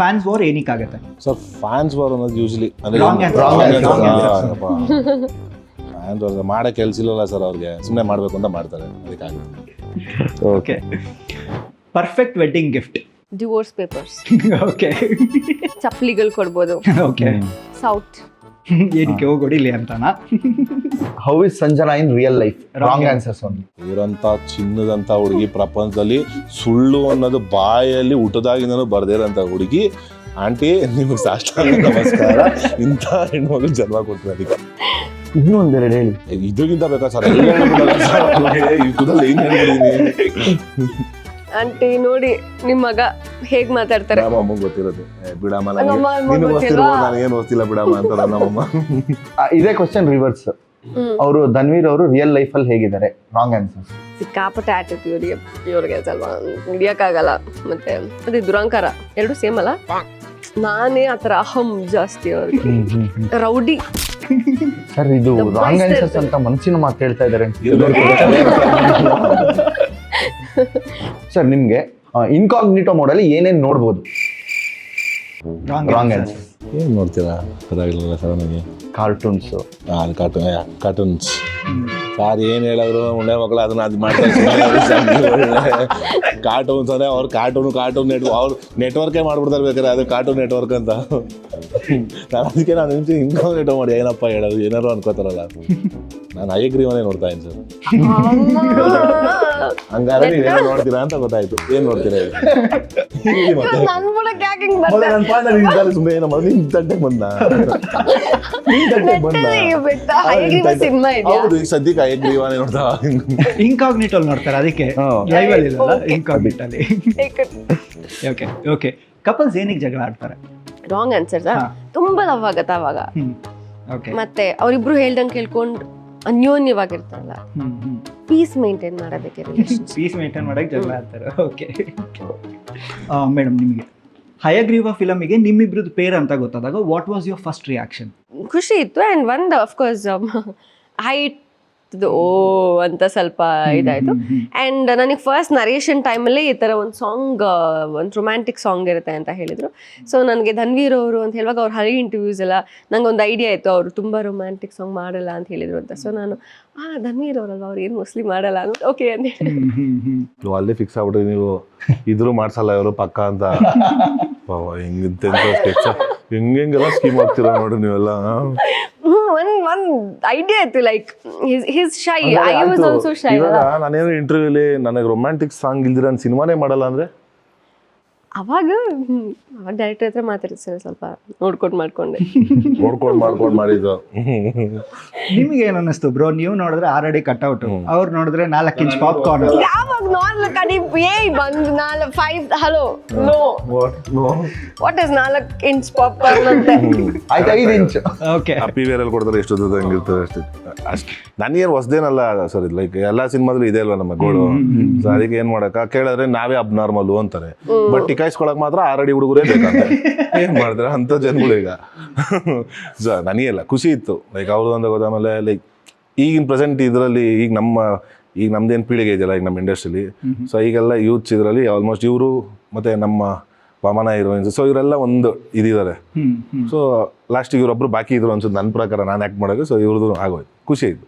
Fans war ಏನಕ್ಕಾಗತ್ತೆ? Sir fans war ಅನ್ನೋದು usually fans war ಮಾಡೋ ಕೆಲಸ ಇಲ್ಲಲ್ಲ ಸರ್, ಅವ್ರಿಗೆ ಸುಮ್ಮನೆ ಮಾಡಬೇಕು ಅಂತ ಮಾಡ್ತಾರೆ, ಅದಕ್ಕಾಗುತ್ತೆ. Okay. Perfect wedding gift? Divorce papers. Okay. ಚಪ್ಪಲಿಗಳು ಕೊಡ್ಬೋದು. ಓಕೆ. ಸೌಟ್. ಏನಕ್ಕೆ ಹೋಗೊಡಿಲಿ ಅಂತನಾ? How is Sanjana in real life? Wrong answers only. ಇವರಂತ ಚಿನ್ನದಂತ ಹುಡುಗಿ ಪ್ರಪಂಚದಲ್ಲಿ ಸುಳ್ಳು ಅನ್ನೋದು ಬಾಯಲ್ಲಿ ಹುಟ್ಟದಾಗಿಂದನೂ ಬರ್ದಿರೋಂಥ ಹುಡುಗಿ. ಆಂಟಿ ನಿಮಗೆ ಸಾಷ್ಟಾಂಗ ನಮಸ್ಕಾರ, ಇಂಥ ಹೆಣ್ಮಗಳು ಜನ್ಮ ಕೊಡ್ತಾರೆ. ಅದಕ್ಕೆ ಇನ್ನೂ ಒಂದೆರಡು ಹೇಳಿ. ಇದ್ರಿಗಿಂತ ಬೇಕಾ ಸರ್? ಏನ್ ಹೇಳ್ಬಿಡಿದೀನಿ. ಆಂಟಿ ನೋಡಿ ನಿಮ್ ಮಗ ಹೇಗ್ ಮಾತಾಡ್ತಾರೆ. ನಮ್ಮಮ್ಮ ಗೊತ್ತಿರೋದು, ಬಿಡಮ್ಮ ನಮ್ಮಮ್ಮ ನೀನು ಗೊತ್ತಿಲ್ವಾ? ಓದ್ತಿರ್ಬೋದು, ನಾನು ಏನು ಓದ್ತಿಲ್ಲ ಬಿಡಮ್ಮ ಅಂತಾರ ನಮ್ಮಮ್ಮ. ಇದೇ ಕ್ವಶನ್ ರಿವರ್ಸ್. ಅವರು ಧನ್ವೀರ್ ಅವರು ರಿಯಲ್ ಲೈಫ್ ಅಲ್ಲಿ ಹೇಗಿದ್ದಾರೆ? Wrong answers. ಸಿಕ್ಕಾಪಟ್ಟೆ ಆಟಿಟ್ಯೂಡ್ ಇವ್ರಿಗೆ ಸ್ವಲ್ಪ ಹಿಡಿಯಕ್ಕಾಗಲ್ಲ. ಮತ್ತೆ ಅದೇ ದುರಂಕಾರ ಎರಡು ಸೇಮ್ ಅಲ್ಲ. ನಾನೇ ಆತರ ಅಹಂ ಜಾಸ್ತಿ ಅವ್ರಿಗೆ. ರೌಡಿ. ಸರ್ ಇದು ರಾಂಗ್ ಆನ್ಸರ್ಸ್ ಅಂತ ಮನಸ್ಸಿನ ಮಾತು ಹೇಳ್ತಾ ಇದ್ದಾರೆ. ಸರ್ ನಿಮ್ಗೆ ಇನ್ಕಾಗ್ನಿಟೋ ಮೋಡಲ್ಲಿ ಏನೇನ್ ನೋಡ್ಬೋದು? Wrong answer. ಏನ್ ನೋಡ್ತೀರಾ? ಗೊತ್ತಾಗಿಲ್ಲ ಸರ್ ನನಗೆ. ಕಾರ್ಟೂನ್ಸ್. ಕಾರ್ಟೂನ್ಸ್ ಸಾರ್ ಏನ್ ಹೇಳಿದ್ರು ಉಣ್ಣೆ ಮಕ್ಕಳು ಅದನ್ನ ಅದು ಮಾಡ್ತಾರೆ. ಕಾರ್ಟೂನ್ಸ್ ಅಂದ್ರೆ ಅವ್ರು ಕಾರ್ಟೂನ್ ಅವ್ರು ನೆಟ್ವರ್ಕೇ ಮಾಡ್ಬಿಡ್ತಾರೆ ಬೇಕಾದ್ರೆ, ಅದು ಕಾರ್ಟೂನ್ ನೆಟ್ವರ್ಕ್ ಅಂತ. ನಾನು ಅದಕ್ಕೆ ನಾನು ಇನ್ಕಾಗ್ನಿಟೋ ಮಾಡಿ ಏನಪ್ಪ ಹೇಳೋದು, ಏನಾರು ಅನ್ಕೋತಾರಲ್ಲ. ನಾನು ಹಯಗ್ರೀವನೇ ನೋಡ್ತಾ ಇದ್ದೀನಿ ಸರ್. ಹಂಗಾದ್ರೆ ನೀವೇನೋ ನೋಡ್ತೀರಾ ಅಂತ ಗೊತ್ತಾಯ್ತು. ಏನ್ ನೋಡ್ತೀರಾ? ಸುಮ್ಮನೆ ಹೌದು, ಈಗ ಸದ್ಯಕ್ಕೆ ಹಯಗ್ರೀವನೇ ನೋಡ್ತಾ. ಇನ್ಕಾಗ್ನಿಟೋ ನೋಡ್ತಾರೆ, ಅದಕ್ಕೆ ಲೈವ್ ಅಲ್ಲಿ ಇಲ್ಲ, ಇನ್ಕಾಗ್ನಿಟಲ್ಲಿ. Okay okay. ಕಪಲ್ಸ್ ಏನಕ್ಕೆ ಜಗಳ ಆಡ್ತಾರೆ? Wrong answer. ತುಂಬಾ ಲವ್ ಆಗತ್ತ ಅವಾಗ. ಓಕೆ. ಮತ್ತೆ ಅವ್ರಿಬ್ರು ಹೇಳ್ದಂಗೆ ಕೇಳ್ಕೊಂಡು ಅನ್ಯೋನ್ಯವಾಗಿರ್ತಾರಲ್ಲ, ಪೀಸ್ ಮೇಂಟೈನ್ ಮಾಡೋದಕ್ಕೆ. ಪೀಸ್ ಮೇಂಟೈನ್ ಮಾಡಕ್ಕೆ ಜಗಳ ಆಡ್ತಾರೆ. ಓಕೆ ಮೇಡಮ್, ನಿಮಗೆ ಹಯಗ್ರೀವ ಫಿಲಮಿಗೆ ನಿಮ್ಮಿಬ್ರದ್ದು ಪೇರ್ ಅಂತ ಗೊತ್ತಾದಾಗ what was your first reaction? ಖುಷಿ ಇತ್ತು. ಆ್ಯಂಡ್ ಒಂದು ಅಫ್ಕೋರ್ಸ್ ಹೈಟ್ ಓ ಅಂತ ಸ್ವಲ್ಪ ಇದಾಯಿತು. ಆ್ಯಂಡ್ ನನಗೆ ಫಸ್ಟ್ ನರೇಷನ್ ಟೈಮಲ್ಲಿ ಈ ಥರ ಒಂದು ಸಾಂಗ್, ಒಂದು ರೊಮ್ಯಾಂಟಿಕ್ ಸಾಂಗ್ ಇರುತ್ತೆ ಅಂತ ಹೇಳಿದರು. ಸೊ ನನಗೆ ಧನ್ವೀರ್ ಅವರು ಅಂತ ಹೇಳುವಾಗ ಅವ್ರು ಹಳಿ ಇಂಟರ್ವ್ಯೂಸ್ ಎಲ್ಲ ನಂಗೆ ಒಂದು ಐಡಿಯಾ ಇತ್ತು, ಅವರು ತುಂಬ ರೊಮ್ಯಾಂಟಿಕ್ ಸಾಂಗ್ ಮಾಡಲ್ಲ ಅಂತ ಹೇಳಿದರು ಅಂತ. ಸೊ ನಾನು ಧನ್ವೀರ್ ಅವರಲ್ವ, ಅವ್ರು ಏನು ಮೋಸ್ಟ್ಲಿ ಮಾಡಲ್ಲ ಅಂತ ಓಕೆ ಅಂತ ಹೇಳಿ. ನೀವು ಅಲ್ಲೇ ಫಿಕ್ಸ್ ಆಗ್ಬಿಟ್ರಿ, ನೀವು ಇದ್ರು ಮಾಡ್ಸಲ್ಲ ಇವರು ಪಕ್ಕ ಅಂತ. ಹೆಂಗೆಲ್ಲ ಸ್ಕೀಮ್ ಆಗ್ತೀರಾ ನೋಡಿ ನೀವೆಲ್ಲ. ಒಂದು ಐಡಿಯಾ ಇತ್ತು, like his shy, I was also shy. ನಾನೇನು ಇಂಟರ್ವ್ಯೂಲಿ ನನಗೆ ರೊಮ್ಯಾಂಟಿಕ್ ಸಾಂಗ್ ಇಲ್ದಿರ ನಾನು ಸಿನಿಮಾನೇ ಮಾಡಲ್ಲ ಅಂದ್ರೆ ಅವಾಗ ಡೈರೆಕ್ಟರ್ ಹತ್ರ ಮಾತಾಡಿದ್ ಸರ್, ಸ್ವಲ್ಪ ನೋಡ್ಕೊಂಡು ಮಾಡ್ಕೊಂಡು ಮಾಡಿದ್ದು. ನಿಮಗೆ ಏನು ಅನ್ನಿಸ್ತು ಬ್ರೋ? ನೀವು ನೋಡಿದ್ರೆ 6 ಅಡಿ ಕಟ್ಔಟ್, ಅವ್ರು ನೋಡಿದ್ರೆ 4 ಇಂಚ್ ಪಾಪ್ಕಾರ್ನ್. ಯಾವಾಗ ನಾರ್ಮಲ್ ಕಡಿ ಬಂದು 5 hello know what is 4 inch popcorn ಅಂತ? ಆಯ್ತು 5 ಇಂಚ್. ಓಕೆ. ಹ್ಯಾಪಿ ವೇರಲ್ಲಿ ಕೊಡ್ತಾರೆ ಎಷ್ಟು ದೊಡ್ಡ ಹಂಗಿರ್ತದೆ ಅಷ್ಟೇ. ನನಗೇನು ಹೊಸದೇನಲ್ಲ ಸರ್, ಇದು ಲೈಕ್ ಎಲ್ಲ ಸಿನಿಮಾದಲ್ಲೂ ಇದೆ ಅಲ್ವಾ ನಮ್ಮ ಗೋಳು. ಸೊ ಅದಕ್ಕೆ ಏನ್ ಮಾಡಕ್ಕ ಕೇಳಿದ್ರೆ ನಾವೇ ಅಬ್ನಾರ್ಮಲ್ ಅಂತಾರೆ, ಬಟ್ ಟಿಕಾಯಿಸ್ಕೊಳಕ್ ಮಾತ್ರ 6 ಅಡಿ ಹುಡುಗರೇ ಬೇಕಂತ. ಏನ್ ಮಾಡಿದ್ರೆ ಅಂತ ಜನಗಳು ಈಗ. ಸೊ ನನಗೆಲ್ಲ ಖುಷಿ ಇತ್ತು, ಲೈಕ್ ಅವ್ರದ್ದು ಅಂತ ಗೊತ್ತಾಮೇಲೆ ಲೈಕ್ ಈಗಿನ ಪ್ರೆಸೆಂಟ್ ಇದರಲ್ಲಿ ಈಗ ನಮ್ದೇನು ಪೀಳಿಗೆ ಇದೆಯಲ್ಲ ಈಗ ನಮ್ಮ ಇಂಡಸ್ಟ್ರಿಲಿ. ಸೊ ಈಗೆಲ್ಲ ಯೂತ್ಸ್ ಇದರಲ್ಲಿ ಆಲ್ಮೋಸ್ಟ್ ಇವರು ಮತ್ತೆ ನಮ್ಮ ವಾಮನ ಹೀರೋಯಿನ್ಸ್, ಸೊ ಇವರೆಲ್ಲ ಒಂದು ಇದಿದ್ದಾರೆ. ಸೊ ಲಾಸ್ಟಿಗೆ ಇವರೊಬ್ರು ಬಾಕಿ ಇದ್ರು ಅನ್ಸುತ್ತೆ ನನ್ನ ಪ್ರಕಾರ, ನಾನು ಆ್ಯಕ್ಟ್ ಮಾಡೋದು. ಸೊ ಇವ್ರದ್ದು ಆಗೋಯ್ತು, ಖುಷಿ ಆಯಿತು.